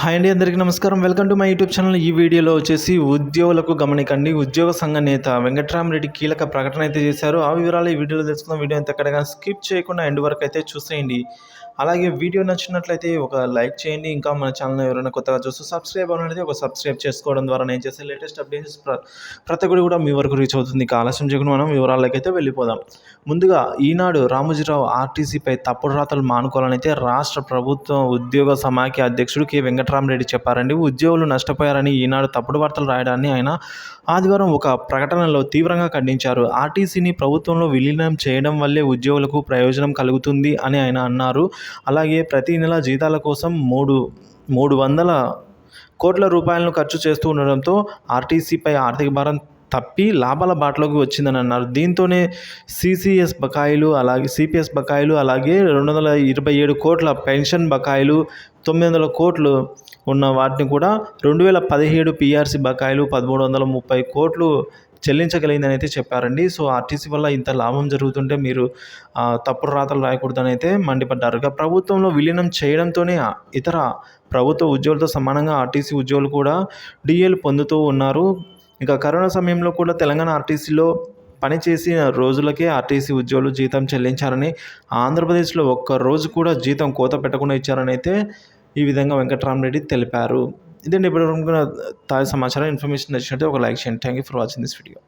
Hi అండి, అందరికీ నమస్కారం. Welcome to my YouTube channel. ఈ వీడియోలో వచ్చేసి ఉద్యోగులకు గమనికండి. ఉద్యోగ సంఘ నేత వెంకట్రామరెడ్డి కీలక ప్రకటన అయితే చేశారు. ఆ వివరాలు ఈ వీడియోలో తెలుసుకుందాం. వీడియో అయితే ఎక్కడగా స్కిప్ చేయకుండా ఎండ్ వరకు అయితే చూసేయండి. అలాగే వీడియో నచ్చినట్లయితే ఒక లైక్ చేయండి. ఇంకా మన ఛానల్ ఎవరైనా కొత్తగా చూస్తూ సబ్స్క్రైబ్ అవ్వనట్లయితే ఒక సబ్స్క్రైబ్ చేసుకోవడం ద్వారా నేను చేసే లేటెస్ట్ అప్డేట్స్ ప్రతి ఒక్కటి కూడా మీ వరకు రీచ్ అవుతుంది. ఇక ఆలస్యం చేయకుండా మనం వివరాలకైతే వెళ్ళిపోదాం. ముందుగా ఈనాడు రామోజీరావు ఆర్టీసీపై తప్పుడు రాతలు మానుకోవాలని అయితే రాష్ట్ర ప్రభుత్వ ఉద్యోగ సమాఖ్య అధ్యక్షుడు కె వెంకట్రామరెడ్డి చెప్పారండి. ఉద్యోగులు నష్టపోయారని ఈనాడు తప్పుడు వార్తలు రాయడాన్ని ఆయన ఆదివారం ఒక ప్రకటనలో తీవ్రంగా ఖండించారు. ఆర్టీసీని ప్రభుత్వంలో విలీనం చేయడం వల్లే ఉద్యోగులకు ప్రయోజనం కలుగుతుంది అని ఆయన అన్నారు. అలాగే ప్రతి నెల జీతాల కోసం 300 కోట్ల రూపాయలను ఖర్చు చేస్తూ ఉండడంతో ఆర్టీసీపై ఆర్థిక భారం తప్పి లాభాల బాటలోకి వచ్చిందని అన్నారు. దీంతోనే సిపిఎస్ బకాయిలు అలాగే 227 కోట్ల పెన్షన్ బకాయిలు, 900 కోట్లు ఉన్న వాటిని కూడా 2017 పీఆర్సీ బకాయిలు 1330 కోట్లు చెల్లించగలిగిందని అయితే చెప్పారండి. సో ఆర్టీసీ వల్ల ఇంత లాభం జరుగుతుంటే మీరు తప్పుడు రాతలు రాయకూడదని అయితే మండిపడ్డారు. ఇక ప్రభుత్వంలో విలీనం చేయడంతోనే ఇతర ప్రభుత్వ ఉద్యోగులతో సమానంగా ఆర్టీసీ ఉద్యోగులు కూడా డిఏలు పొందుతూ ఉన్నారు. ఇక కరోనా సమయంలో కూడా తెలంగాణ ఆర్టీసీలో పనిచేసిన రోజులకే ఆర్టీసీ ఉద్యోగులు జీతం చెల్లించారని, ఆంధ్రప్రదేశ్లో ఒక్క రోజు కూడా జీతం కోత పెట్టకుండా ఇచ్చారని అయితే ఈ విధంగా వెంకట్రామరెడ్డి తెలిపారు. ఇదండి ఇప్పుడు తాజా సమాచారం. ఇన్ఫర్మేషన్ నచ్చినట్టు ఒక లైక్ చేయండి. Thank you for watching this video.